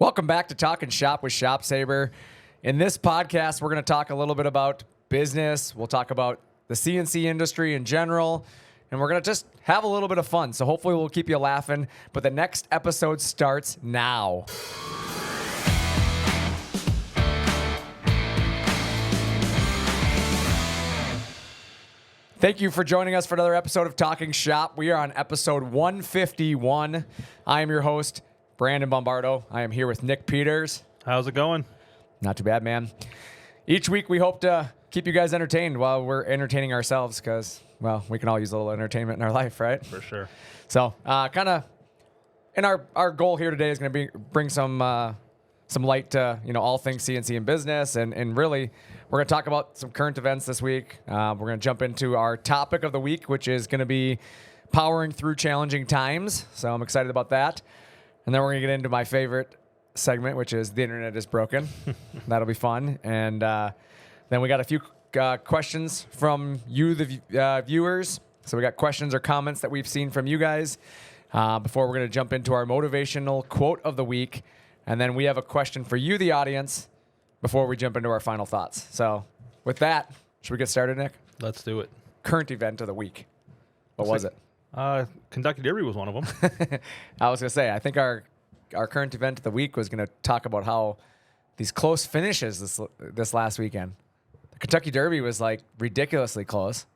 Welcome back to Talkin Shop with ShopSabre. In this podcast, we're going to talk a little bit about business. We'll talk about the CNC industry in general, and we're going to just have a little bit of fun. So hopefully we'll keep you laughing, but the next episode starts now. Thank you for joining us for another episode of Talking Shop. We are on episode 151. I am your host, Brandon Bombardo. I am here with Nick Peters. How's it going? Not too bad, man. Each week we hope to keep you guys entertained while we're entertaining ourselves because, well, we can all use a little entertainment in our life, right? For sure. So, kind of, and our goal here today is going to be bring some light to, all things CNC and business. And really, we're going to talk about some current events this week. We're going to jump into our topic of the week, which is going to be powering through challenging times. So I'm excited about that. And then we're going to get into my favorite segment, which is the internet is broken. That'll be fun. And then we got a few questions from you, the viewers. So we got questions or comments that we've seen from you guys before we're going to jump into our motivational quote of the week. And then we have a question for you, the audience, before we jump into our final thoughts. So with that, should we get started, Nick? Let's do it. Current event of the week. What was it? Kentucky Derby was one of them. I was going to say, I think our current event of the week was going to talk about how these close finishes this last weekend. The Kentucky Derby was like ridiculously close.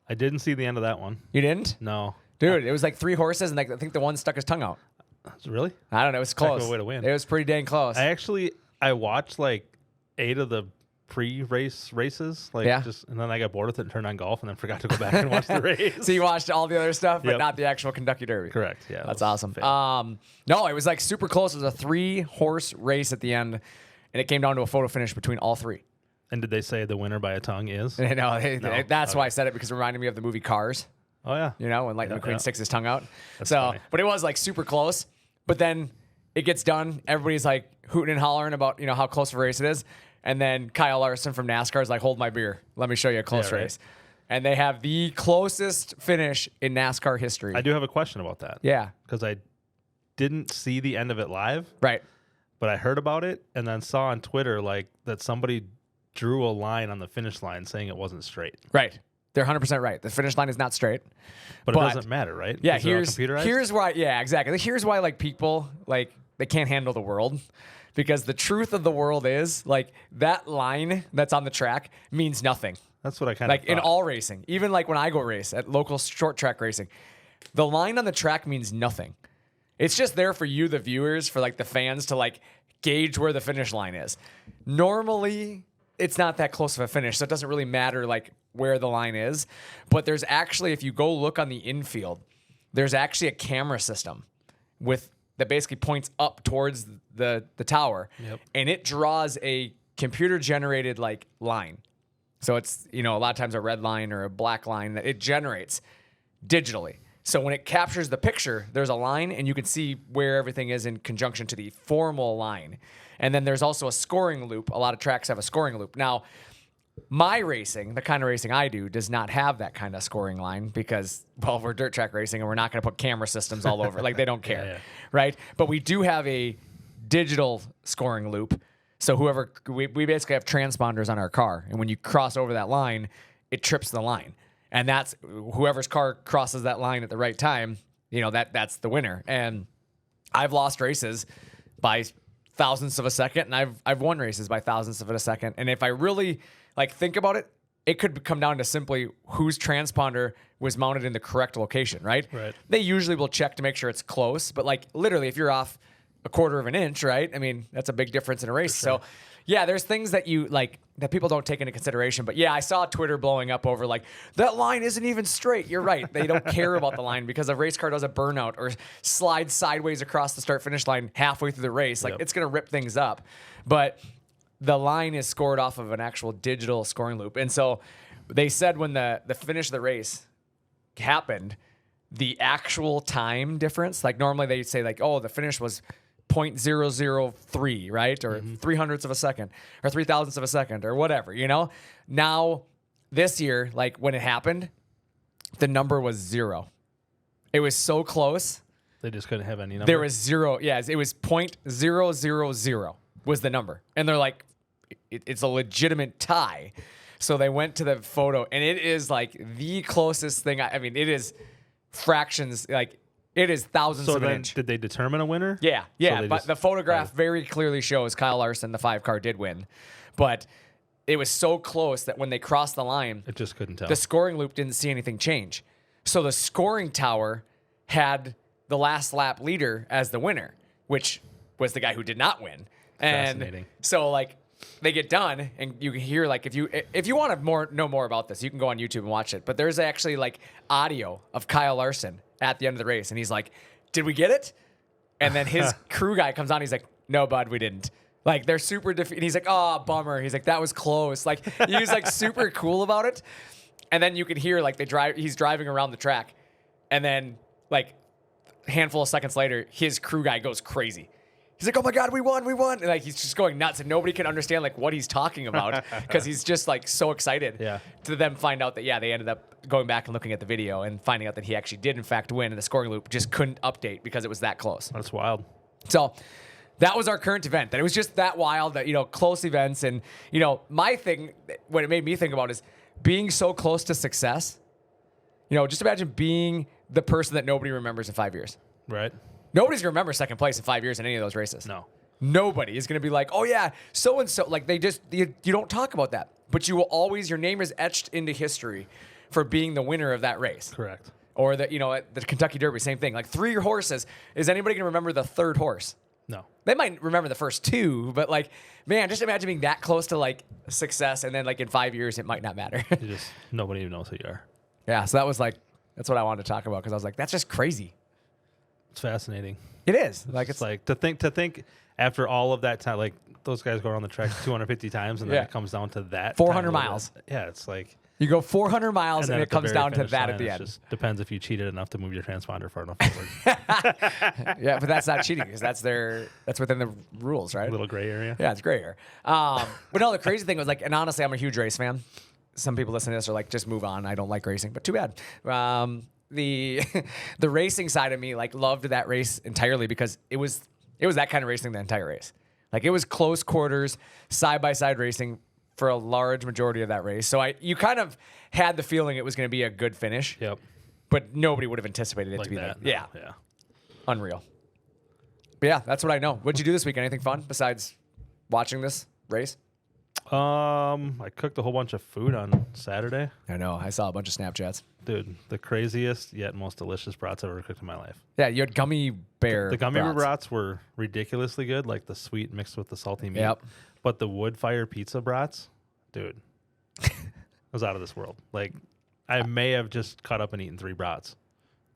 I didn't see the end of that one. You didn't? No. Dude, it was like 3 horses, and I think the one stuck his tongue out. Really? I don't know. It was close. Heck of a way to win. It was pretty dang close. I watched like 8 of the races, Yeah. and then I got bored with it and turned on golf and then forgot to go back and watch the race. So you watched all the other stuff, but Yep. not the actual Kentucky Derby. Correct. Yeah. That's awesome. No, it was like super close. It was a 3-horse race at the end, and it came down to a photo finish between all 3. And did they say the winner by a tongue is? No, that's why I said it, because it reminded me of the movie Cars. Oh yeah. When Lightning McQueen sticks his tongue out. That's so, funny. but it was like super close. But then it gets done. Everybody's like hooting and hollering about how close of a race it is. And then Kyle Larson from NASCAR is like, "Hold my beer. Let me show you a close race." And they have the closest finish in NASCAR history. I do have a question about that. Yeah. Because I didn't see the end of it live. Right. But I heard about it and then saw on Twitter that somebody drew a line on the finish line saying it wasn't straight. Right. They're 100% right. The finish line is not straight. But it doesn't matter, right? Yeah, Because they're all computerized? here's why. Yeah, exactly. Here's why people they can't handle the world, because the truth of the world is that line that's on the track means nothing. That's what I kind of in all racing, even when I go race at local short track racing, the line on the track means nothing. It's just there for you, the viewers, for the fans to gauge where the finish line is. Normally, it's not that close of a finish, so it doesn't really matter where the line is. But there's actually, if you go look on the infield, there's actually a camera system that basically points up towards the tower. Yep. And it draws a computer generated line. So it's, a lot of times a red line or a black line that it generates digitally. So when it captures the picture, there's a line and you can see where everything is in conjunction to the formal line. And then there's also a scoring loop. A lot of tracks have a scoring loop. Now, my racing, the kind of racing I do, does not have that kind of scoring line because, we're dirt track racing and we're not going to put camera systems all over. They don't care, right? But we do have a digital scoring loop. So we basically have transponders on our car. And when you cross over that line, it trips the line. And that's whoever's car crosses that line at the right time, that's the winner. And I've lost races by thousandths of a second, and I've won races by thousandths of a second. And if I really think about it, it could come down to simply whose transponder was mounted in the correct location, right? Right. They usually will check to make sure it's close, but literally if you're off a quarter of an inch, right? I mean, that's a big difference in a race. Sure. So yeah, there's things that that people don't take into consideration. But yeah, I saw Twitter blowing up over that line isn't even straight. You're right. They don't care about the line because a race car does a burnout or slides sideways across the start finish line halfway through the race. It's going to rip things up. But the line is scored off of an actual digital scoring loop. And so they said when the finish of the race happened, the actual time difference, normally they say the finish was 0.003, right? Or 300ths of a second or 3,000ths of a second or whatever, Now, this year, when it happened, the number was 0. It was so close They just couldn't have any number. There was zero. Yeah, it was .000 was the number, and they're like, it's a legitimate tie. So they went to the photo, and it is like the closest thing. I mean, it is fractions. Like it is thousandths of an inch. Did they determine a winner? Yeah. But the photograph very clearly shows Kyle Larson, the 5 car, did win, but it was so close that when they crossed the line, it just couldn't tell. The scoring loop didn't see anything change. So the scoring tower had the last lap leader as the winner, which was the guy who did not win. Fascinating. And so like they get done, and you can hear like if you want to know more about this, you can go on YouTube and watch it. But there's actually like audio of Kyle Larson at the end of the race, and he's like, "Did we get it?" And then his crew guy comes on, he's like, "No, bud, we didn't." Like they're super defeated. He's like, "Oh, bummer." He's like, "That was close." Like he was like super cool about it. And then you can hear like he's driving around the track, and then like a handful of seconds later, his crew guy goes crazy. He's like, "Oh my God, we won. And like he's just going nuts, and nobody can understand like what he's talking about because he's just like so excited to them find out that they ended up going back and looking at the video and finding out that he actually did in fact win, and the scoring loop just couldn't update because it was that close. That's wild. So that was our current event. That it was just that wild that, close events. And, my thing, what it made me think about is being so close to success. Just imagine being the person that nobody remembers in 5 years. Right. Nobody's going to remember second place in 5 years in any of those races. No. Nobody is going to be like, "Oh yeah, so-and-so." Like you don't talk about that. But you will always, your name is etched into history for being the winner of that race. Correct. Or at the Kentucky Derby, same thing. Like 3 horses. Is anybody going to remember the third horse? No. They might remember the first 2, but like, man, just imagine being that close to like success, and then like in 5 years it might not matter. Nobody even knows who you are. Yeah, so that's what I wanted to talk about, because I was like, that's just crazy. It's fascinating. It is. Like it's like to think after all of that time, like those guys go around the track 250 times, and then it comes down to that 400 miles. Yeah, it's like you go 400 miles, and it comes down to that line, at the end. Just depends if you cheated enough to move your transponder far enough forward. Yeah, but that's not cheating, because that's within the rules, right? A little gray area. Yeah, it's gray area. But no, the crazy thing was like, and honestly, I'm a huge race fan. Some people listening to this are like, just move on. I don't like racing, but too bad. The racing side of me like loved that race entirely, because it was that kind of racing the entire race. Like it was close quarters, side by side racing for a large majority of that race. So you kind of had the feeling it was going to be a good finish. Yep. But nobody would have anticipated it to be that. that. Yeah. Unreal. But yeah, that's what I know. What'd you do this week? Anything fun besides watching this race? I cooked a whole bunch of food on Saturday. I know. I saw a bunch of Snapchats. Dude, the craziest yet most delicious brats I've ever cooked in my life. Yeah, you had gummy bear. The gummy bear brats were ridiculously good, like the sweet mixed with the salty meat. Yep. But the wood fire pizza brats, dude, it was out of this world. Like, I may have just cut up and eaten 3 brats.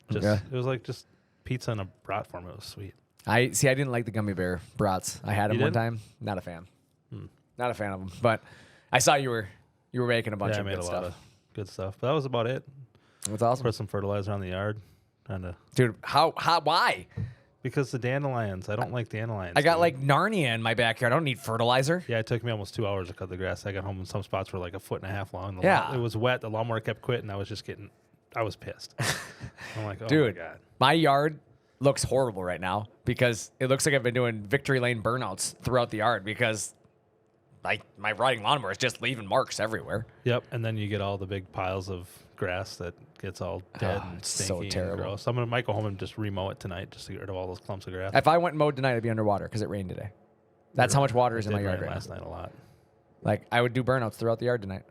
It was like just pizza in a brat form. It was sweet. I didn't like the gummy bear brats. I had them one time. Not a fan. Not a fan of them. But I saw you were making a bunch of good stuff. Lot of good stuff. But that was about it. That's awesome. Put some fertilizer on the yard. Dude, why? Because the dandelions. I don't like dandelions. I got like Narnia in my backyard. I don't need fertilizer. Yeah, it took me almost 2 hours to cut the grass. I got home and some spots were like 1.5 feet long. Yeah. It was wet. The lawnmower kept quitting. I was pissed. I'm like, oh dude, my God. My yard looks horrible right now because it looks like I've been doing victory lane burnouts throughout the yard because my riding lawnmower is just leaving marks everywhere. Yep, and then you get all the big piles of grass that gets all dead and stinky so terrible. And gross. I might go home and just remow it tonight just to get rid of all those clumps of grass. If I went and mowed tonight, I'd be underwater because it rained today. That's how much water is in my yard right last now. night a lot. Like, I would do burnouts throughout the yard tonight.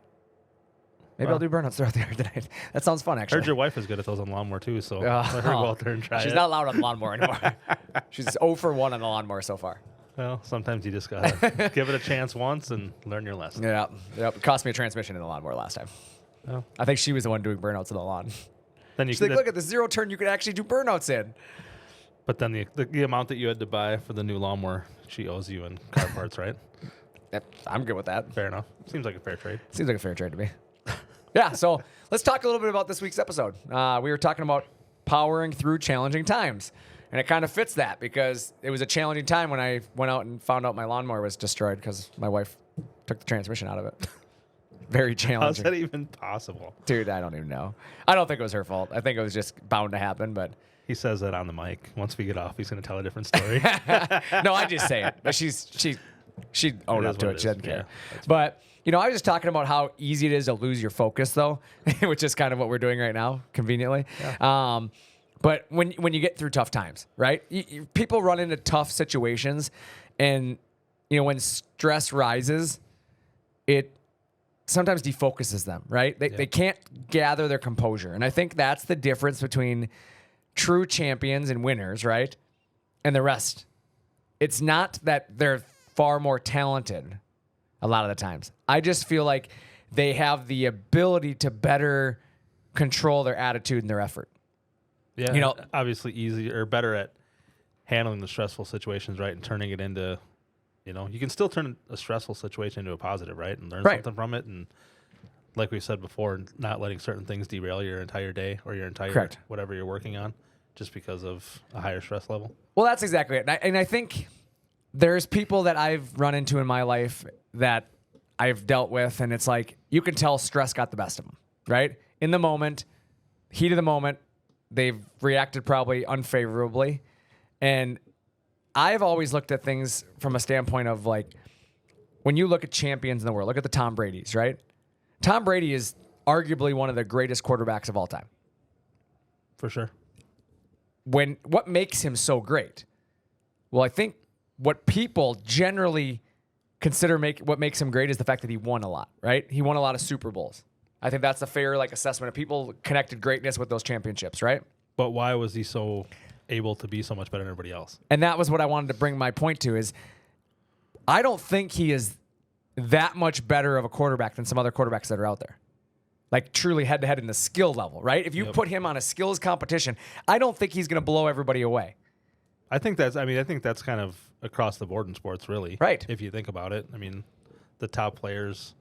Maybe I'll do burnouts throughout the yard tonight. That sounds fun, actually. Heard your wife is good at those on lawnmower, too, so let her go out there and try She's it. not allowed on the lawnmower anymore. She's 0 for 1 on the lawnmower so far. Well, sometimes you just got to give it a chance once and learn your lesson. Yeah. Yep. It cost me a transmission in the lawnmower last time. Oh. I think she was the one doing burnouts in the lawn. Then She's like, look at the 0 turn you could actually do burnouts in. But then the amount that you had to buy for the new lawnmower, she owes you in car parts, right? Yep, I'm good with that. Fair enough. Seems like a fair trade. Seems like a fair trade to me. Yeah, so let's talk a little bit about this week's episode. We were talking about powering through challenging times. And it kind of fits that because it was a challenging time when I went out and found out my lawnmower was destroyed because my wife took the transmission out of it. Very challenging. How's that even possible? Dude, I don't even know. I don't think it was her fault. I think it was just bound to happen, but He says that on the mic. Once we get off, he's going to tell a different story. No, I just say it. But she owned up to it. She doesn't care. But I was just talking about how easy it is to lose your focus, though, which is kind of what we're doing right now, conveniently. Yeah. But when you get through tough times, right? People run into tough situations, and when stress rises, it sometimes defocuses them, right? They can't gather their composure, and I think that's the difference between true champions and winners, right? And the rest. It's not that they're far more talented a lot of the times. I just feel like they have the ability to better control their attitude and their effort. Yeah, obviously easier or better at handling the stressful situations, right? And turning it into, you can still turn a stressful situation into a positive, right? And learn something from it. And like we said before, not letting certain things derail your entire day or your entire whatever you're working on just because of a higher stress level. Well, that's exactly it. And I think there's people that I've run into in my life that I've dealt with, and it's like you can tell stress got the best of them, right? In the moment, heat of the moment, they've reacted probably unfavorably. And I've always looked at things from a standpoint of like, when you look at champions in the world, look at the Tom Brady's, right? Tom Brady is arguably one of the greatest quarterbacks of all time. For sure. What makes him so great? Well, I think what people generally consider what makes him great is the fact that he won a lot, right? He won a lot of Super Bowls. I think that's a fair assessment of people connected greatness with those championships, right? But why was he so able to be so much better than everybody else? And that was what I wanted to bring my point to is I don't think he is that much better of a quarterback than some other quarterbacks that are out there. Like truly head-to-head in the skill level, right? If you put him on a skills competition, I don't think he's going to blow everybody away. I think that's kind of across the board in sports, really. Right. If you think about it. I mean, the top players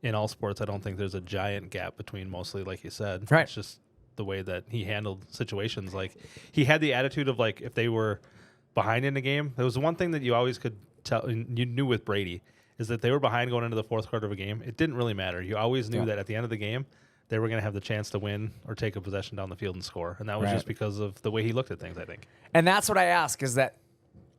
in all sports, I don't think there's a giant gap between mostly, like you said. Right. It's just the way that he handled situations. Like, he had the attitude of, like, if they were behind in the game, there was one thing that you always could tell, and you knew with Brady, is that they were behind going into the fourth quarter of a game. It didn't really matter. You always knew that at the end of the game, they were going to have the chance to win or take a possession down the field and score. And that was just because of the way he looked at things, I think. And that's what I ask, is that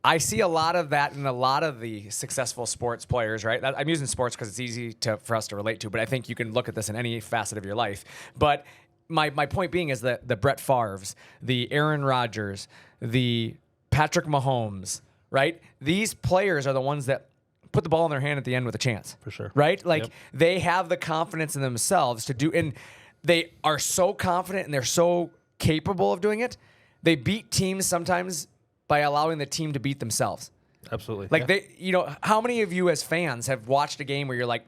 I see a lot of that in a lot of the successful sports players, right? I'm using sports because it's easy for us to relate to, but I think you can look at this in any facet of your life. But my point being is that the Brett Favres, the Aaron Rodgers, the Patrick Mahomes, right? These players are the ones that put the ball in their hand at the end with a chance. For sure. Right? Like, they have the confidence in themselves to do, and they are so confident and they're so capable of doing it. They beat teams sometimes by allowing the team to beat themselves. Absolutely. Like, how many of you as fans have watched a game where you're like,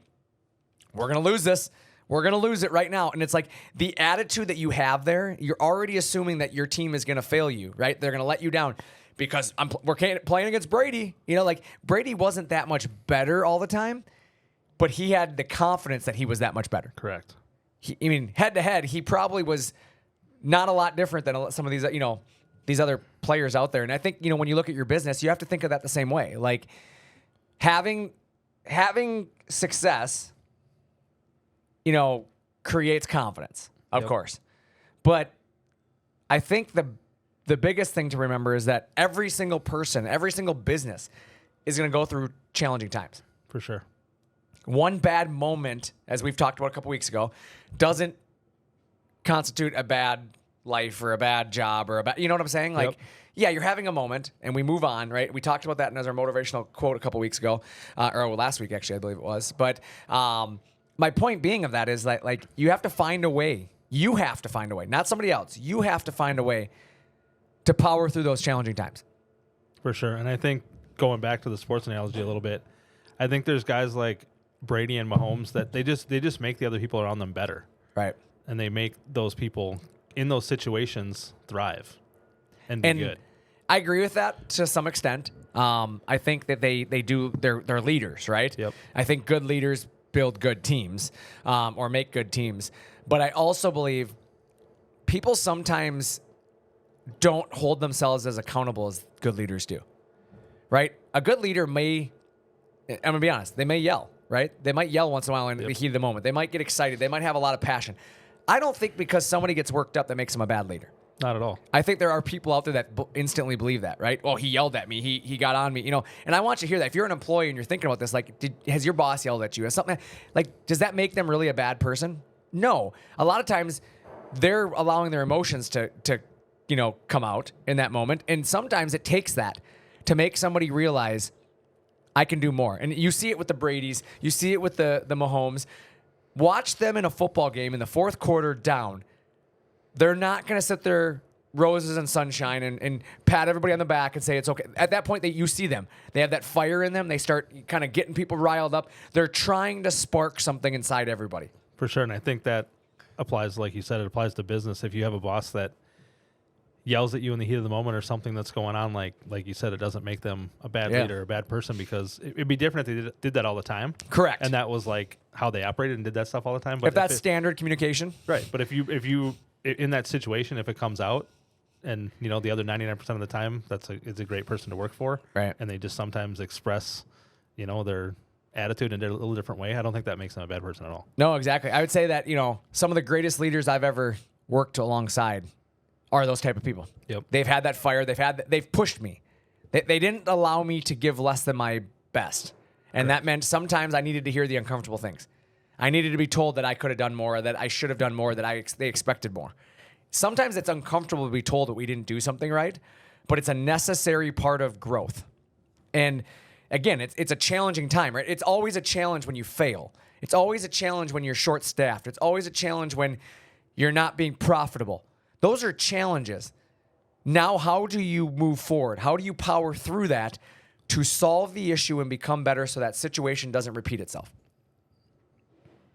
we're going to lose this. We're going to lose it right now. And it's like the attitude that you have there, you're already assuming that your team is going to fail you, right? They're going to let you down. Because we're playing against Brady. Like, Brady wasn't that much better all the time, but he had the confidence that he was that much better. Correct. Head to head, he probably was not a lot different than some of these, these other players out there. And I think, when you look at your business, you have to think of that the same way. Like, having success, creates confidence, of course. But I think the biggest thing to remember is that every single person, every single business is going to go through challenging times. For sure. One bad moment, as we've talked about a couple weeks ago, doesn't constitute a bad life or a bad job or you know what I'm saying? Like, yeah, you're having a moment and we move on, right? We talked about that in our motivational quote a couple weeks ago, or last week, actually, I believe it was. But my point being of that is that, like, you have to find a way. You have to find a way, not somebody else. You have to find a way to power through those challenging times. For sure. And I think, going back to the sports analogy a little bit, I think there's guys like Brady and Mahomes that they just make the other people around them better. Right. And they make those people in those situations thrive and be good. I agree with that to some extent. I think that they're leaders, right? Yep. I think good leaders build good teams, or make good teams. But I also believe people sometimes don't hold themselves as accountable as good leaders do, right? A good leader I'm going to be honest, they may yell, right? They might yell once in a while in the heat of the moment. They might get excited. They might have a lot of passion. I don't think because somebody gets worked up that makes them a bad leader. Not at all. I think there are people out there that instantly believe that, right? Oh, he yelled at me. He got on me, you know. And I want you to hear that. If you're an employee and you're thinking about this, like, has your boss yelled at you? Has something like, does that make them really a bad person? No. A lot of times, they're allowing their emotions to you know, come out in that moment, and sometimes it takes that to make somebody realize I can do more. And you see it with the Bradys. You see it with the Mahomes. Watch them in a football game in the fourth quarter down. They're not going to sit there roses and sunshine and pat everybody on the back and say it's okay. At that point, you see them. They have that fire in them. They start kind of getting people riled up. They're trying to spark something inside everybody. For sure. And I think that applies, like you said, it applies to business. If you have a boss that yells at you in the heat of the moment or something that's going on, like you said, it doesn't make them a bad leader, a bad person, because it'd be different if they did that all the time. Correct. And that was like how they operated and did that stuff all the time. But if that's standard communication. Right. But if you in that situation, if it comes out and, you know, the other 99% of the time, it's a great person to work for. Right. And they just sometimes express, you know, their attitude in a little different way. I don't think that makes them a bad person at all. No, exactly. I would say that, you know, some of the greatest leaders I've ever worked alongside are those type of people. Yep. They've had that fire. They've pushed me. They didn't allow me to give less than my best. And that meant sometimes I needed to hear the uncomfortable things. I needed to be told that I could have done more, that I should have done more, that they expected more. Sometimes it's uncomfortable to be told that we didn't do something right, but it's a necessary part of growth. And again, it's a challenging time, right? It's always a challenge when you fail. It's always a challenge when you're short-staffed. It's always a challenge when you're not being profitable. Those are challenges. Now, how do you move forward? How do you power through that to solve the issue and become better so that situation doesn't repeat itself?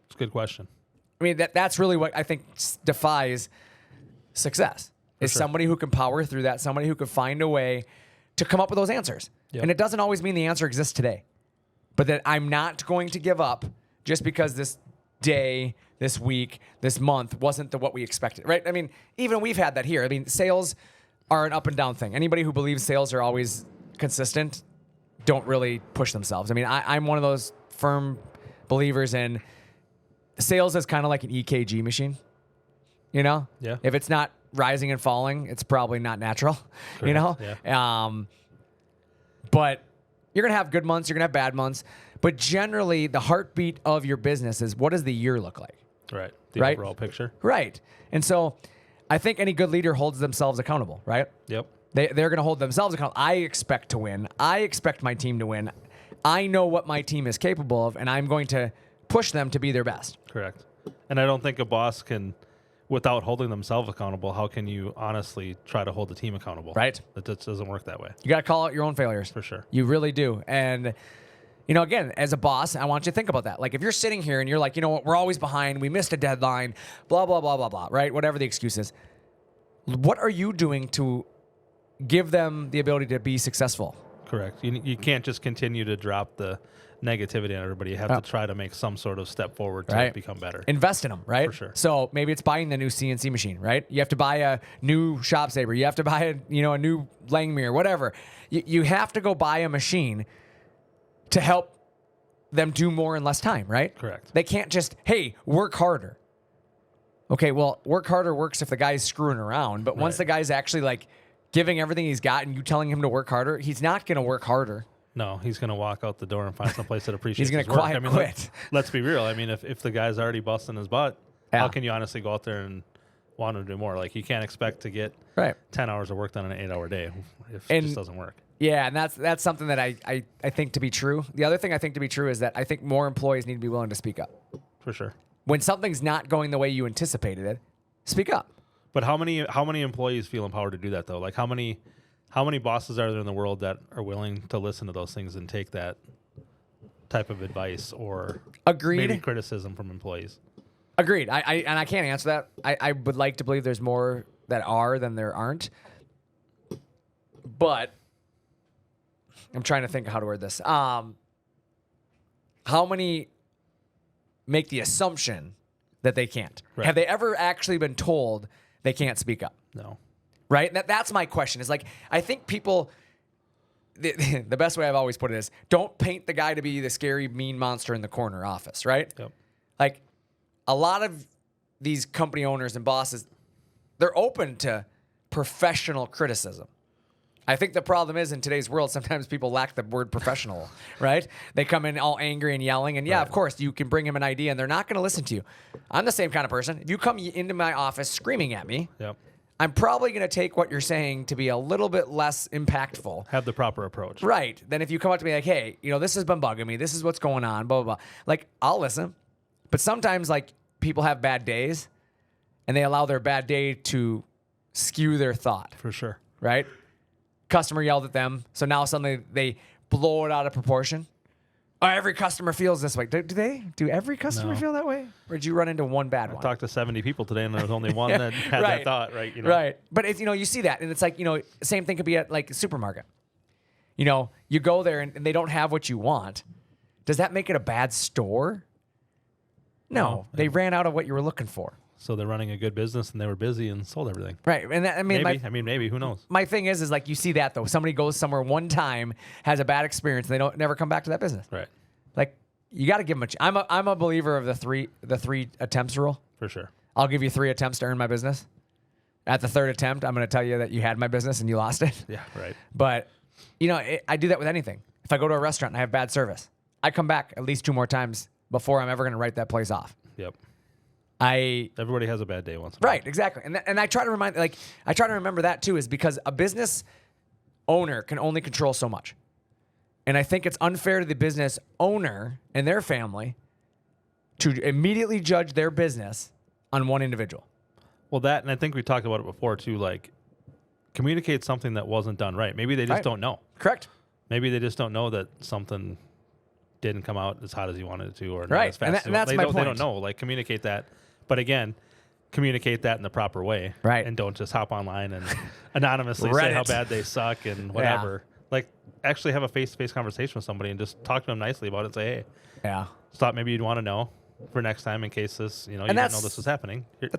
It's a good question. I mean, that's really what I think defies success, is somebody who can power through that, somebody who can find a way to come up with those answers. Yep. And it doesn't always mean the answer exists today, but that I'm not going to give up just because this day, this week, this month wasn't what we expected, right? I mean, even we've had that here. I mean, sales are an up and down thing. Anybody who believes sales are always consistent don't really push themselves. I mean, I'm one of those firm believers in sales is kind of like an EKG machine, you know? Yeah. If it's not rising and falling, it's probably not natural, Correct. you know? Yeah. But you're going to have good months, you're going to have bad months. But generally, the heartbeat of your business is, what does the year look like? Right. The overall picture. Right. And so I think any good leader holds themselves accountable, right? Yep. They're going to hold themselves accountable. I expect to win. I expect my team to win. I know what my team is capable of, and I'm going to push them to be their best. Correct. And I don't think a boss can, without holding themselves accountable, how can you honestly try to hold the team accountable? Right. That just doesn't work that way. You got to call out your own failures. For sure. You really do. And, you know, again, as a boss, I want you to think about that. Like, if you're sitting here and you're like, you know what, we're always behind, we missed a deadline, blah, blah, blah, blah, blah, right? Whatever the excuse is. What are you doing to give them the ability to be successful? Correct. You can't just continue to drop the negativity on everybody. You have to try to make some sort of step forward to become better. Invest in them, right? For sure. So maybe it's buying the new CNC machine, right? You have to buy a new ShopSabre. You have to buy a new Langmuir, whatever. You have to go buy a machine to help them do more in less time, right? Correct. They can't just, hey, work harder. Okay, well, work harder works if the guy's screwing around, but once the guy's actually like giving everything he's got and you telling him to work harder, he's not going to work harder. No, he's going to walk out the door and find some place that appreciates He's going his work. to quit. Let's be real. I mean, if the guy's already busting his butt, how can you honestly go out there and want him to do more? Like, you can't expect to get 10 hours of work done in an 8-hour day. It just doesn't work. Yeah, and that's something that I think to be true. The other thing I think to be true is that I think more employees need to be willing to speak up. For sure. When something's not going the way you anticipated it, speak up. But how many employees feel empowered to do that, though? Like, how many bosses are there in the world that are willing to listen to those things and take that type of advice or maybe criticism from employees? Agreed. I can't answer that. I would like to believe there's more that are than there aren't. But I'm trying to think of how to word this. How many make the assumption that they can't? Right. Have they ever actually been told they can't speak up? No. Right? That's my question. Is like, I think people, the best way I've always put it is, don't paint the guy to be the scary, mean monster in the corner office, right? Yep. Like, a lot of these company owners and bosses, they're open to professional criticism. I think the problem is in today's world, sometimes people lack the word professional, right? They come in all angry and yelling. And yeah, of course, you can bring them an idea and they're not going to listen to you. I'm the same kind of person. If you come into my office screaming at me, I'm probably going to take what you're saying to be a little bit less impactful. Have the proper approach. Right. Then if you come up to me like, hey, this has been bugging me. This is what's going on, blah, blah, blah. Like, I'll listen. But sometimes, like, people have bad days and they allow their bad day to skew their thought. For sure. Right? Customer yelled at them, so now suddenly they blow it out of proportion. Oh, every customer feels this way. Do every customer feel that way? Or did you run into one bad one? I talked to 70 people today, and there was only one that had that thought, right? Right. But it's, you see that, and it's like, same thing could be at like a supermarket. You go there and they don't have what you want. Does that make it a bad store? No, they ran out of what you were looking for. So they're running a good business and they were busy and sold everything. Right. And that, maybe, who knows? My thing is like you see that though. Somebody goes somewhere one time, has a bad experience, and they never come back to that business. Right. Like you got to give them I'm a believer of the three attempts rule. For sure. I'll give you 3 attempts to earn my business. At the 3rd attempt, I'm going to tell you that you had my business and you lost it. Yeah, right. But I do that with anything. If I go to a restaurant and I have bad service, I come back at least 2 more times before I'm ever going to write that place off. Yep. Everybody has a bad day once in a while. Right, exactly. And I try to remember that too, is because a business owner can only control so much. And I think it's unfair to the business owner and their family to immediately judge their business on one individual. Well, that, and I think we talked about it before too, like communicate something that wasn't done right. Maybe they just don't know. Correct. Maybe they just don't know that something didn't come out as hot as you wanted it to, or not right. as fast. And that's my point. They don't know. Like communicate that. But again, communicate that in the proper way. Right. And don't just hop online and anonymously say how bad they suck and whatever. Yeah. Like actually have a face-to-face conversation with somebody and just talk to them nicely about it and say, hey, thought maybe you'd want to know for next time in case this, you didn't know this was happening. Yeah,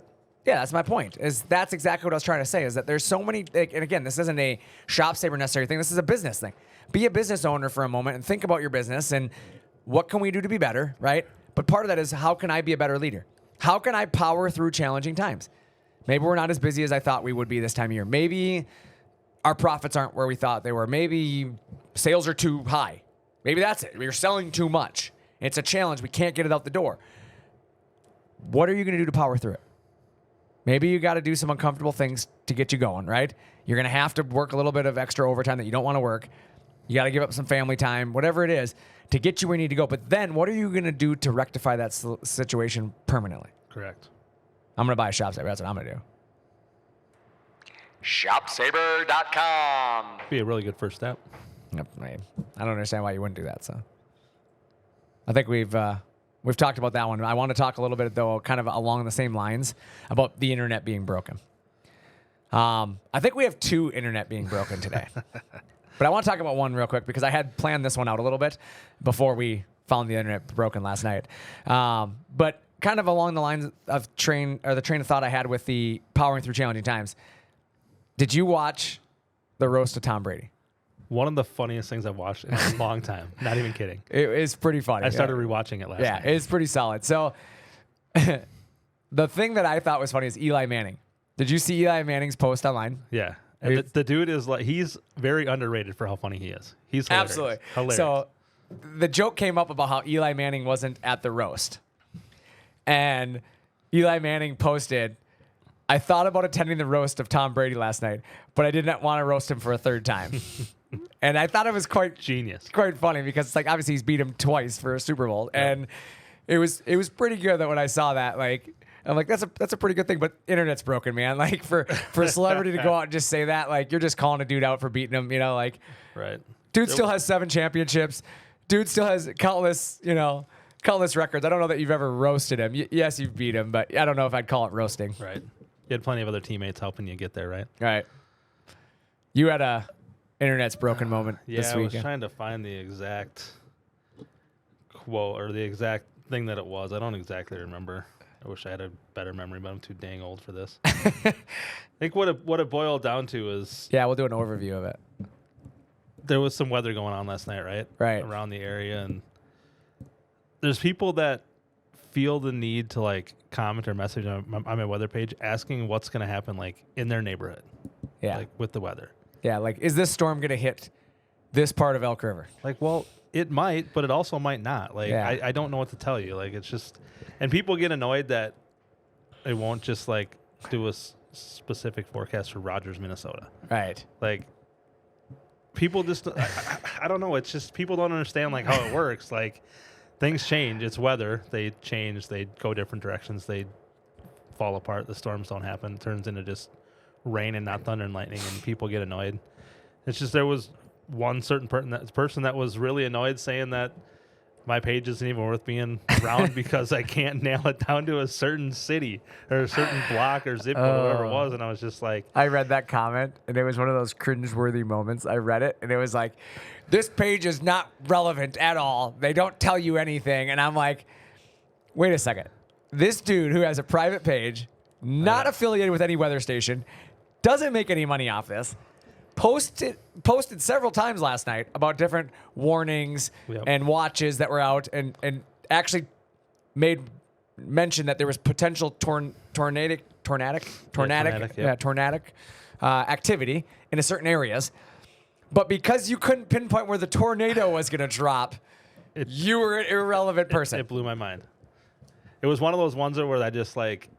that's my point. That's exactly what I was trying to say, is that there's so many, and again, this isn't a ShopSabre necessary thing. This is a business thing. Be a business owner for a moment and think about your business and what can we do to be better, right? But part of that is, how can I be a better leader? How can I power through challenging times? Maybe we're not as busy as I thought we would be this time of year. Maybe our profits aren't where we thought they were. Maybe sales are too high. Maybe that's it. We're selling too much. It's a challenge. We can't get it out the door. What are you going to do to power through it? Maybe you got to do some uncomfortable things to get you going, right? You're going to have to work a little bit of extra overtime that you don't want to work. You got to give up some family time, whatever it is, to get you where you need to go. But then what are you going to do to rectify that situation permanently? Correct. I'm going to buy a ShopSabre. That's what I'm going to do. ShopSabre.com. Be a really good first step. Yep, I don't understand why you wouldn't do that. So I think we've talked about that one. I want to talk a little bit, though, kind of along the same lines about the internet being broken. I think we have 2 internet being broken today. But I want to talk about one real quick because I had planned this one out a little bit before we found the internet broken last night. But kind of along the lines of the train of thought I had with the powering through challenging times. Did you watch the roast of Tom Brady? One of the funniest things I've watched in a long time. Not even kidding. It is pretty funny. I started rewatching it last night. Yeah, it's pretty solid. So the thing that I thought was funny is Eli Manning. Did you see Eli Manning's post online? Yeah. And the dude is like, he's very underrated for how funny he is. He's hilarious. Absolutely hilarious. So the joke came up about how Eli Manning wasn't at the roast. And Eli Manning posted, I thought about attending the roast of Tom Brady last night, but I did not want to roast him for a 3rd time. And I thought it was quite genius, quite funny because it's like obviously he's beat him twice for a Super Bowl, and it was pretty good that when I saw that, like I'm like that's a pretty good thing. But internet's broken, man. Like for a celebrity to go out and just say that, like you're just calling a dude out for beating him, like right. Dude still has 7 championships. Dude still has countless records. I don't know that you've ever roasted him. Yes, you've beat him, but I don't know if I'd call it roasting. Right. You had plenty of other teammates helping you get there, right? Right. You had a internet's broken moment this weekend. Yeah, I was trying to find the exact quote or the exact thing that it was. I don't exactly remember. I wish I had a better memory, but I'm too dang old for this. I think what it boiled down to is... Yeah, we'll do an overview of it. There was some weather going on last night, right? Right. Around the area, and there's people that feel the need to like comment or message on my weather page asking what's going to happen like in their neighborhood. Yeah. Like with the weather. Yeah. Like, is this storm going to hit this part of Elk River? Like, well, it might, but it also might not. Like, Yeah. I don't know what to tell you. Like, it's just, and people get annoyed that they won't just like do a specific forecast for Rogers, Minnesota. Right. Like, people just, I don't know. It's just people don't understand like how it works. Like, things change. It's weather. They change. They go different directions. They fall apart. The storms don't happen. It turns into just rain and not thunder and lightning, and people get annoyed. It's just there was one certain person that was really annoyed saying that my page isn't even worth being around because I can't nail it down to a certain city or a certain block or zip code or whatever it was. And I was just like... I read that comment, and it was one of those cringe-worthy moments. I read it, and it was like, this page is not relevant at all. They don't tell you anything. And I'm like, wait a second. This dude who has a private page, not affiliated with any weather station, doesn't make any money off this, posted several times last night about different warnings and watches that were out, and actually made mention that there was potential tornadic activity in certain areas. But because you couldn't pinpoint where the tornado was going to drop, you were an irrelevant person. It blew my mind. It was one of those ones where I just like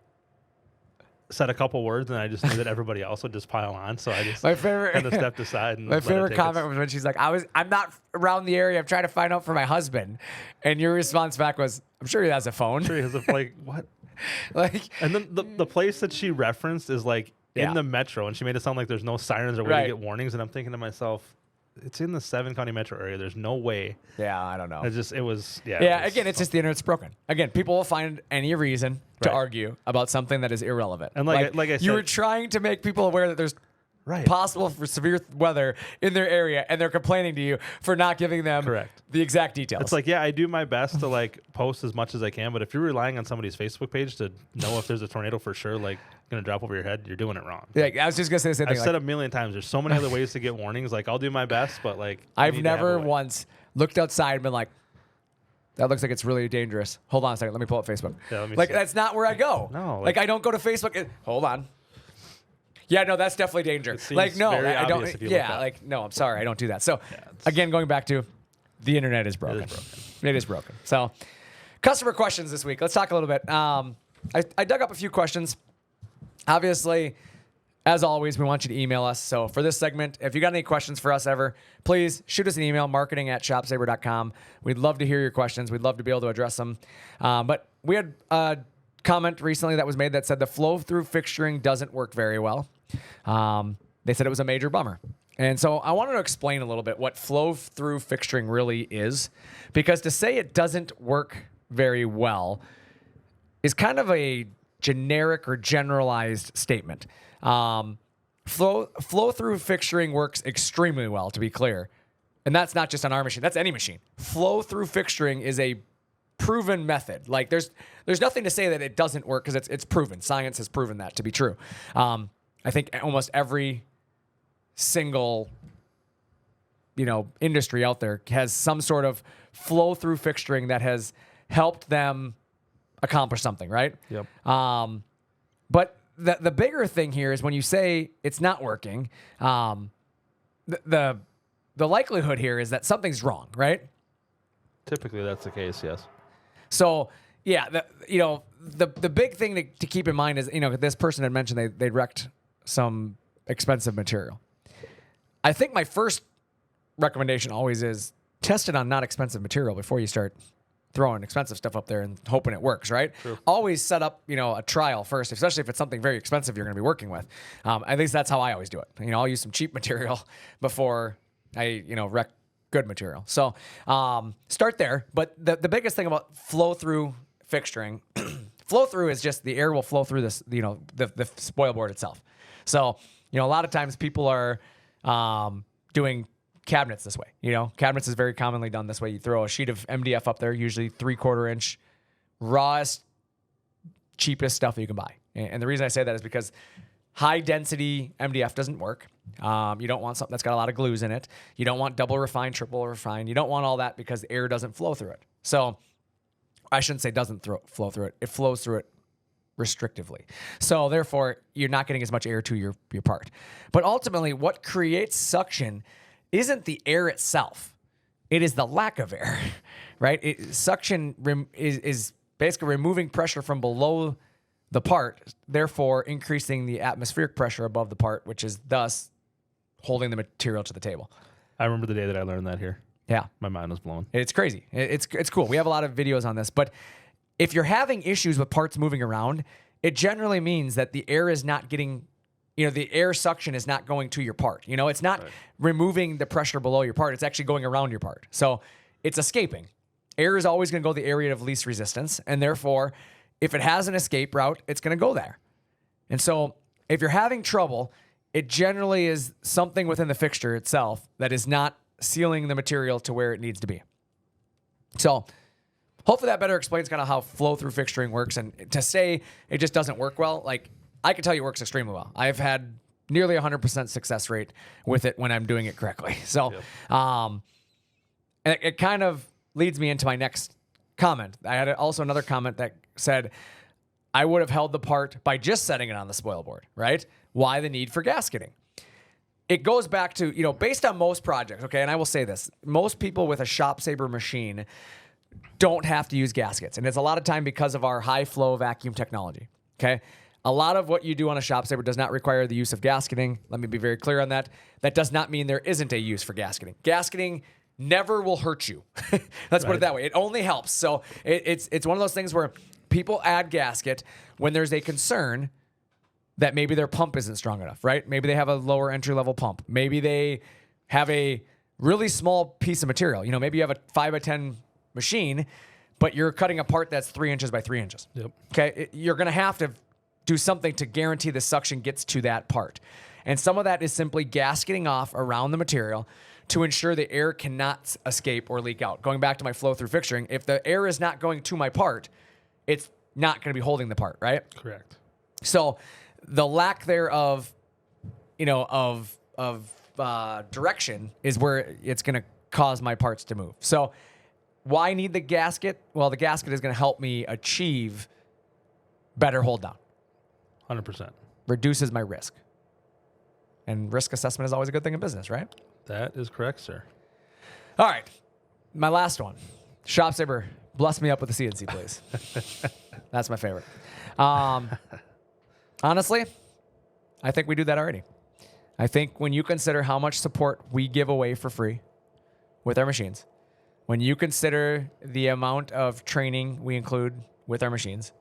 said a couple words and I just knew that everybody else would just pile on. So I just had to step aside. And my favorite comment was when she's like, I'm not around the area. I'm trying to find out for my husband. And your response back was, I'm sure he has a phone. I'm sure he has like, what? Like, and then the place that she referenced is like in the metro, and she made it sound like there's no sirens or way to get warnings. And I'm thinking to myself, it's in the 7-county metro area. There's no way. Yeah, I don't know. Again, it's just the internet's broken. Again, people will find any reason to argue about something that is irrelevant. And like I said, you were trying to make people aware that there's possible for severe weather in their area, and they're complaining to you for not giving them the exact details. It's like, yeah, I do my best to like post as much as I can, but if you're relying on somebody's Facebook page to know if there's a tornado for sure, like gonna drop over your head, you're doing it wrong. Yeah, I was just gonna say the same thing. I've said a million times, there's so many other ways to get warnings. Like, I'll do my best, but like, I've never once looked outside and been like, that looks like it's really dangerous. Hold on a second, let me pull up Facebook. Yeah, let me see. That's not where I go. No, like I don't go to Facebook. Hold on. Yeah, no, that's definitely danger. Like, no, I don't. Yeah, like, no, I'm sorry, I don't do that. So, again, going back to the internet is broken. It is broken. So, customer questions this week. Let's talk a little bit. I dug up a few questions. Obviously, as always, we want you to email us. So, for this segment, if you got any questions for us ever, please shoot us an email, marketing@shopsabre.com. We'd love to hear your questions. We'd love to be able to address them. But we had a comment recently that was made that said the flow-through fixturing doesn't work very well. They said it was a major bummer. And so I wanted to explain a little bit what flow-through fixturing really is, because to say it doesn't work very well is kind of a generic or generalized statement. Flow-through fixturing works extremely well, to be clear. And that's not just on our machine. That's any machine. Flow-through fixturing is a proven method. Like there's nothing to say that it doesn't work, because it's proven. Science has proven that to be true. I think almost every single industry out there has some sort of flow through fixturing that has helped them accomplish something, right? Yep. But the bigger thing here is when you say it's not working, the likelihood here is that something's wrong, right? Typically that's the case, yes. So yeah, the big thing to keep in mind is, this person had mentioned they wrecked some expensive material. I think my first recommendation always is test it on not expensive material before you start throwing expensive stuff up there and hoping it works, right? True. Always set up, a trial first, especially if it's something very expensive you're going to be working with. At least that's how I always do it. I'll use some cheap material before I, wreck good material. So start there. But the biggest thing about flow-through fixturing, flow-through is just the air will flow through this, the spoil board itself. So, a lot of times people are doing cabinets this way. Cabinets is very commonly done this way. You throw a sheet of MDF up there, usually 3/4 inch, rawest, cheapest stuff that you can buy. And the reason I say that is because high density MDF doesn't work. You don't want something that's got a lot of glues in it. You don't want double refined, triple refined. You don't want all that because the air doesn't flow through it. So I shouldn't say doesn't flow through it. It flows through it restrictively. So therefore, you're not getting as much air to your part. But ultimately, what creates suction isn't the air itself. It is the lack of air, right? Suction is basically removing pressure from below the part, therefore increasing the atmospheric pressure above the part, which is thus holding the material to the table. I remember the day that I learned that here. Yeah. My mind was blown. It's crazy. It's cool. We have a lot of videos on this, but if you're having issues with parts moving around, it generally means that the air is not getting, the air suction is not going to your part. It's not removing the pressure below your part. It's actually going around your part. So it's escaping. Air is always going to go the area of least resistance. And therefore, if it has an escape route, it's going to go there. And so if you're having trouble, it generally is something within the fixture itself that is not sealing the material to where it needs to be. So hopefully that better explains kind of how flow-through fixturing works. And to say it just doesn't work well, like I can tell you it works extremely well. I've had nearly 100% success rate with it when I'm doing it correctly. So and it kind of leads me into my next comment. I had also another comment that said, I would have held the part by just setting it on the spoil board, right? Why the need for gasketing? It goes back to, based on most projects, okay, and I will say this, most people with a ShopSabre machine don't have to use gaskets. And it's a lot of time because of our high flow vacuum technology, okay? A lot of what you do on a ShopSabre does not require the use of gasketing. Let me be very clear on that. That does not mean there isn't a use for gasketing. Gasketing never will hurt you. Let's put it that way. It only helps. So it's one of those things where people add gasket when there's a concern that maybe their pump isn't strong enough, right? Maybe they have a lower entry-level pump. Maybe they have a really small piece of material. Maybe you have a 5x10 machine, but you're cutting a part that's 3 inches by 3 inches. Yep. Okay? You're going to have to do something to guarantee the suction gets to that part. And some of that is simply gasketing off around the material to ensure the air cannot escape or leak out. Going back to my flow-through fixturing, if the air is not going to my part, it's not going to be holding the part, right? Correct. So the lack thereof, direction is where it's going to cause my parts to move. So why need the gasket? Well, the gasket is going to help me achieve better hold down. 100%. Reduces my risk. And risk assessment is always a good thing in business, right? That is correct, sir. All right. My last one. ShopSabre, bless me up with a CNC, please. That's my favorite. Honestly, I think we do that already. I think when you consider how much support we give away for free with our machines, when you consider the amount of training we include with our machines,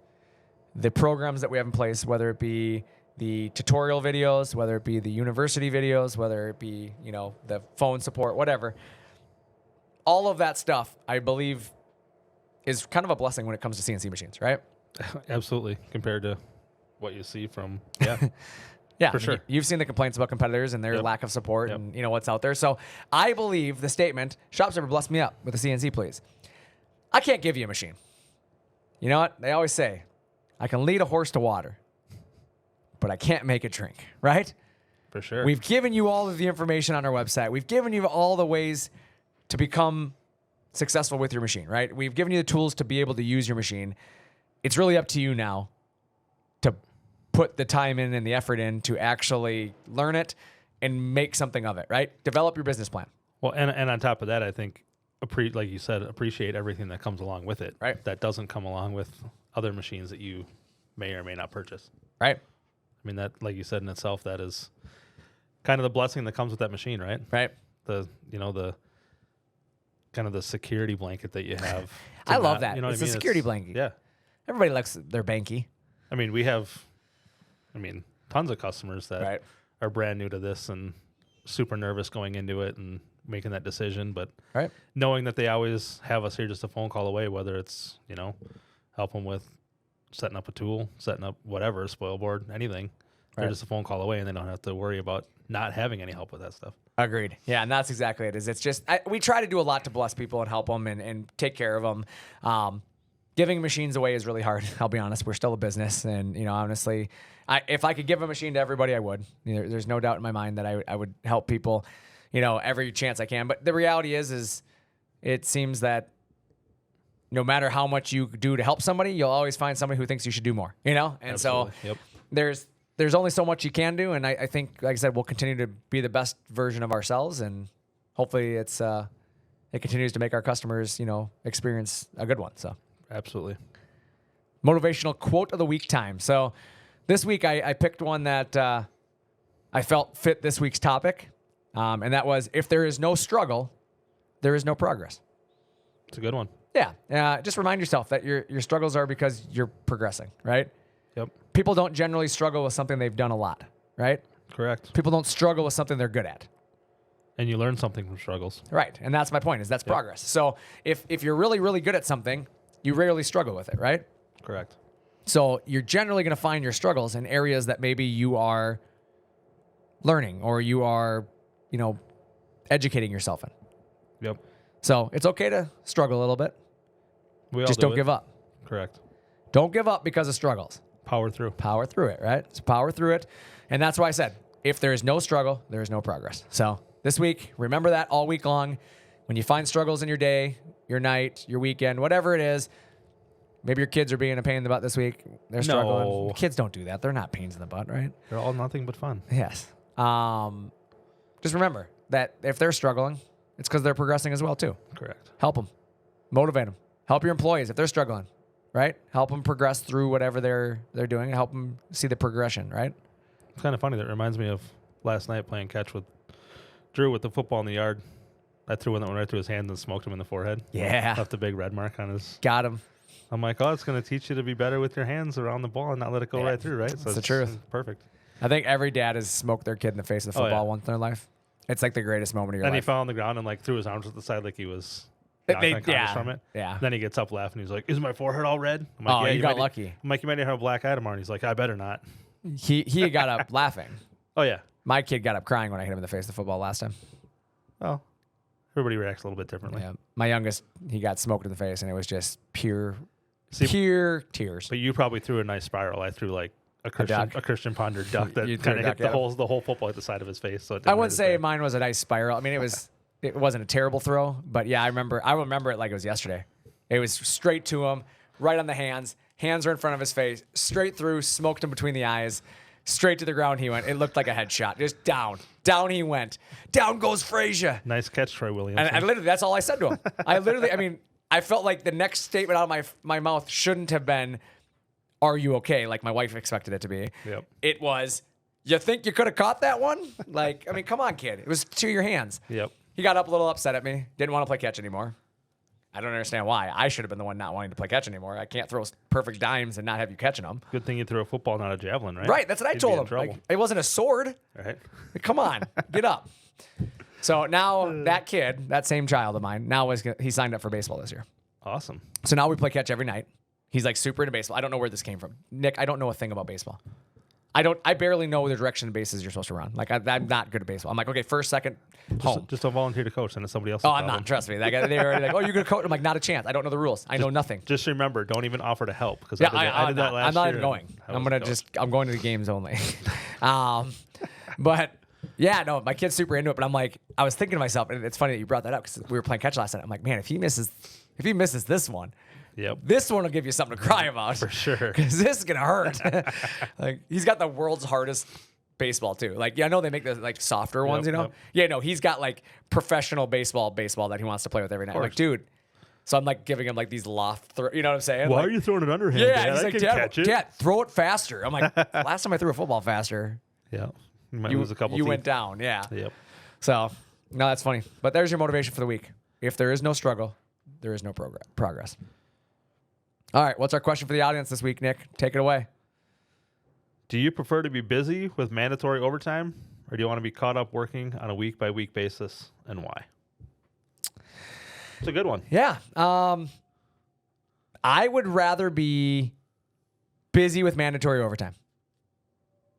the programs that we have in place, whether it be the tutorial videos, whether it be the university videos, whether it be, the phone support, whatever, all of that stuff, I believe, is kind of a blessing when it comes to CNC machines, right? Absolutely. Compared to what you see from, yeah, for sure. You've seen the complaints about competitors and their lack of support and what's out there. So I believe the statement, ShopSabre, bless me up with a CNC, please. I can't give you a machine. You know what? They always say, I can lead a horse to water, but I can't make it drink, right? For sure. We've given you all of the information on our website. We've given you all the ways to become successful with your machine, right? We've given you the tools to be able to use your machine. It's really up to you now to put the time in and the effort in to actually learn it and make something of it, right? Develop your business plan. Well, and on top of that, I think, like you said, appreciate everything that comes along with it. Right. That doesn't come along with other machines that you may or may not purchase. Right. I mean, that, like you said in itself, that is kind of the blessing that comes with that machine, right? Right. The kind of the security blanket that you have. I love that. You know what It's I mean? a security blanket. Yeah. Everybody likes their banky. I mean, we have, tons of customers that are brand new to this and super nervous going into it and making that decision. But knowing that they always have us here just a phone call away, whether it's, help them with setting up a tool, setting up whatever, spoil board, anything. They're just a phone call away and they don't have to worry about not having any help with that stuff. Agreed. Yeah, and that's exactly it. It's just, we try to do a lot to bless people and help them and take care of them. Giving machines away is really hard. I'll be honest. We're still a business. And, honestly, if I could give a machine to everybody, I would. There's no doubt in my mind that I would help people, every chance I can. But the reality is it seems that no matter how much you do to help somebody, you'll always find somebody who thinks you should do more, And Absolutely. so there's only so much you can do. And I think, like I said, we'll continue to be the best version of ourselves. And hopefully it continues to make our customers, experience a good one. So Absolutely. Motivational quote of the week time. So this week I picked one that I felt fit this week's topic. And that was, if there is no struggle, there is no progress. It's a good one. Yeah. Just remind yourself that your struggles are because you're progressing, right? Yep. People don't generally struggle with something they've done a lot, right? Correct. People don't struggle with something they're good at. And you learn something from struggles. Right. And that's my point, is that's progress. So if you're really, really good at something, you rarely struggle with it, right? Correct. So you're generally going to find your struggles in areas that maybe you are learning or you are, educating yourself in. Yep. So it's okay to struggle a little bit. We all Just do don't it. give up. Correct. Don't give up because of struggles. Power through. Power through it, right? So power through it. And that's why I said, if there is no struggle, there is no progress. So this week, remember that all week long. When you find struggles in your day, your night, your weekend, whatever it is, maybe your kids are being a pain in the butt this week. They're struggling. No. Kids don't do that. They're not pains in the butt, right? They're all nothing but fun. Yes. Just remember that if they're struggling, it's because they're progressing as well, too. Correct. Help them. Motivate them. Help your employees if they're struggling, right? Help them progress through whatever they're doing. Help them see the progression, right? It's kind of funny. That reminds me of last night playing catch with Drew with the football in the yard. I threw one that went right through his hand and smoked him in the forehead. Yeah. Left a big red mark on his. Got him. I'm like, oh, it's going to teach you to be better with your hands around the ball and not let it go right through, right? So That's the it's truth. Perfect. I think every dad has smoked their kid in the face with football once in their life. It's like the greatest moment of your Then he life. fell on the ground and like threw his arms to the side like he was unconscious from it. Yeah. Then he gets up laughing. He's like, "Is my forehead all red?" I'm like, Oh, yeah, you got might- lucky. I'm like, "You might have a black eye tomorrow." And he's like, "I better not." He got up laughing. Oh yeah. My kid got up crying when I hit him in the face with football last time. Well, everybody reacts a little bit differently. Yeah. My youngest, he got smoked in the face, and it was just pure tears. But you probably threw a nice spiral. I threw like a Christian Ponder duck that You threw kind a of hit duck, the whole football at the side of his face. So it I wouldn't say mine was a nice spiral. I mean, it wasn't a terrible throw, but yeah, I remember it like it was yesterday. It was straight to him, right on the hands. Hands are in front of his face, straight through, smoked him between the eyes, straight to the ground he went. It looked like a headshot, just down. Down he went. Down goes Frazier. Nice catch, Troy Williams. And I literally, that's all I said to him. I felt like the next statement out of my mouth shouldn't have been, "Are you okay?" Like my wife expected it to be. Yep. It was, "You think you could have caught that one?" Like, I mean, come on, kid. It was to your hands. Yep. He got up a little upset at me. Didn't want to play catch anymore. I don't understand why. I should have been the one not wanting to play catch anymore. I can't throw perfect dimes and not have you catching them. Good thing you threw a football, not a javelin, right? Right. That's what I You'd told be in him. trouble. Like, it wasn't a sword. Right. Like, come on, get up. So now that kid, that same child of mine, he signed up for baseball this year. Awesome. So now we play catch every night. He's like super into baseball. I don't know where this came from. Nick, I don't know a thing about baseball. I barely know the direction of bases you're supposed to run. Like I'm not good at baseball. I'm like, okay, first, second, home. Just don't volunteer to coach, and it's somebody else's Oh, I'm problem. not. Trust me. They're already like, "Oh, you're gonna coach." I'm like, not a chance. I don't know the rules. I know nothing. Just remember, don't even offer to help because Yeah, I did that last year. I'm not even going. I'm going to the games only. But yeah, no, my kid's super into it. But I'm like, I was thinking to myself, and it's funny that you brought that up because we were playing catch last night. I'm like, man, if he misses this one, Yep. this one will give you something to cry about For sure. because this is gonna hurt. Like he's got the world's hardest baseball too. Like, yeah, I know they make the like softer ones, you know. Yep. Yeah, no, he's got like professional baseball that he wants to play with every night. I'm like, dude. So I'm like giving him like these loft, you know what I'm saying? Why like, are you throwing it underhand? yeah, Dad? he's I like, can Dad, catch it. Dad, throw it faster. I'm like, last time I threw a football faster, Yeah. You might lose a couple. you teeth. went down. Yeah. Yep. So no, that's funny. But there's your motivation for the week. If there is no struggle, there is no progress. All right, what's our question for the audience this week, Nick? Take it away. Do you prefer to be busy with mandatory overtime, or do you want to be caught up working on a week-by-week basis, and why? It's a good one. Yeah. I would rather be busy with mandatory overtime,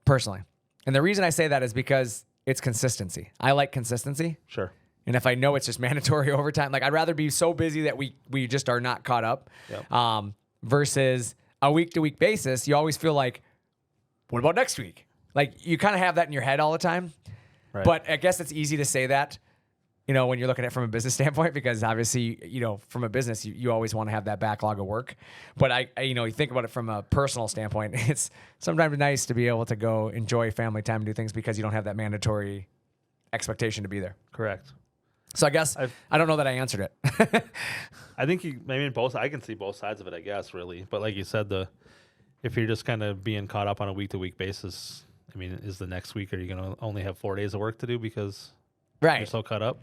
personally. And the reason I say that is because it's consistency. I like consistency. Sure. And if I know it's just mandatory overtime, like I'd rather be so busy that we just are not caught up. Yep. Versus a week-to-week basis, you always feel like, what about next week? Like you kind of have that in your head all the time. Right. But I guess it's easy to say that when you're looking at it from a business standpoint, because obviously, from a business, you always want to have that backlog of work. But you think about it from a personal standpoint, it's sometimes nice to be able to go enjoy family time and do things because you don't have that mandatory expectation to be there. Correct. So I guess I don't know that I answered it. I think I can see both sides of it, I guess, really. But like you said, if you're just kind of being caught up on a week-to-week basis, I mean, is the next week, are you going to only have 4 days of work to do because you're so caught up?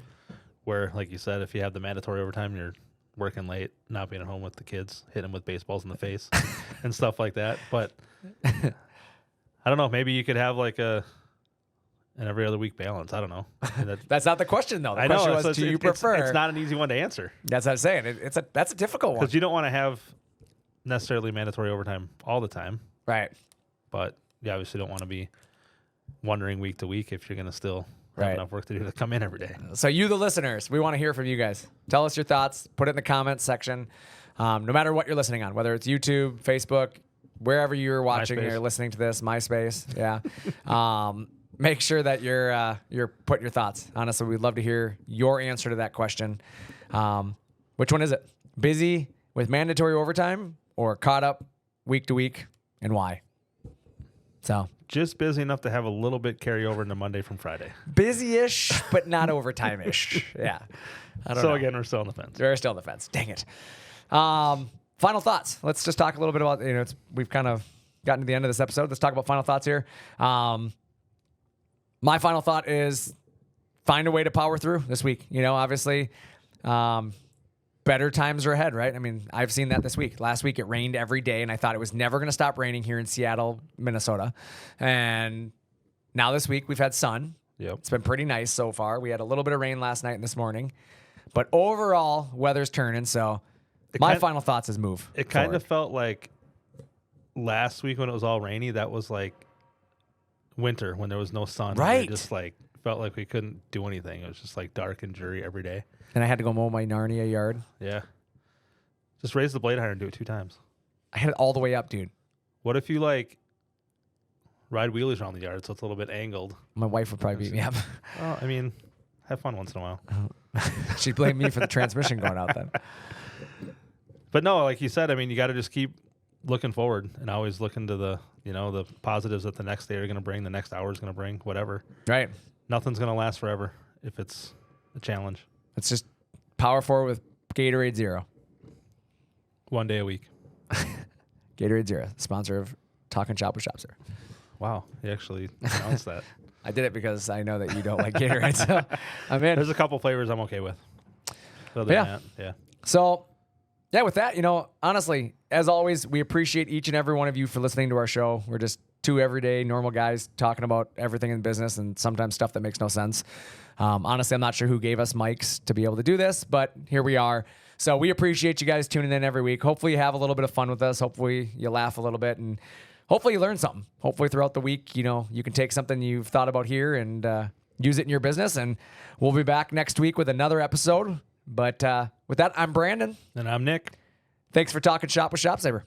Where, like you said, if you have the mandatory overtime, you're working late, not being at home with the kids, hitting them with baseballs in the face and stuff like that. But I don't know. Maybe you could have like an every other week balance. I don't know. That's not the question, though. The I question know. was, do you prefer? It's not an easy one to answer. That's what I'm saying. That's a difficult one. Because you don't want to have necessarily mandatory overtime all the time. Right. But you obviously don't want to be wondering week to week if you're going to still have enough work to do to come in every day. So you, the listeners, we want to hear from you guys. Tell us your thoughts. Put it in the comments section. No matter what you're listening on, whether it's YouTube, Facebook, wherever you're watching or listening to this, MySpace. Yeah. Make sure that you're putting your thoughts. Honestly, we'd love to hear your answer to that question. Which one is it? Busy with mandatory overtime or caught up week to week, and why? So just busy enough to have a little bit carry over into Monday from Friday. Busy-ish, but not overtime-ish. Yeah. I don't know. Again, we're still on the fence. We're still on the fence. Dang it. Final thoughts. Let's just talk a little bit about, we've kind of gotten to the end of this episode. Let's talk about final thoughts here. My final thought is find a way to power through this week. Obviously, better times are ahead, right? I mean, I've seen that this week. Last week, it rained every day, and I thought it was never going to stop raining here in Seattle, Minnesota. And now this week, we've had sun. Yep. It's been pretty nice so far. We had a little bit of rain last night and this morning. But overall, weather's turning, so my final thoughts is move. It kind of felt like last week when it was all rainy, that was like winter when there was no sun. Right. It just like felt like we couldn't do anything. It was just like dark and dreary every day. And I had to go mow my Narnia yard. Yeah. Just raise the blade higher and do it 2 times. I had it all the way up, dude. What if you like ride wheelies around the yard so it's a little bit angled? My wife would probably beat me up. Well, I mean, have fun once in a while. She'd blame me for the transmission going out then. But no, like you said, I mean, you got to just keep looking forward and always look into the positives that the next day are going to bring, the next hour is going to bring, whatever. Right. Nothing's going to last forever if it's a challenge. It's just power forward with Gatorade Zero. 1 day a week. Gatorade Zero, sponsor of Talkin Shop with ShopSabre. Wow, you actually announced that. I did it because I know that you don't like Gatorade, so I'm in. There's a couple flavors I'm okay with. Other than that, yeah. So, yeah, with that, honestly, as always, we appreciate each and every one of you for listening to our show. We're just 2 everyday normal guys talking about everything in business and sometimes stuff that makes no sense. Honestly, I'm not sure who gave us mics to be able to do this, but here we are. So we appreciate you guys tuning in every week. Hopefully you have a little bit of fun with us. Hopefully you laugh a little bit, and hopefully you learn something. Hopefully throughout the week, you can take something you've thought about here and use it in your business. And we'll be back next week with another episode. But with that, I'm Brandon. And I'm Nick. Thanks for talking shop with ShopSabre.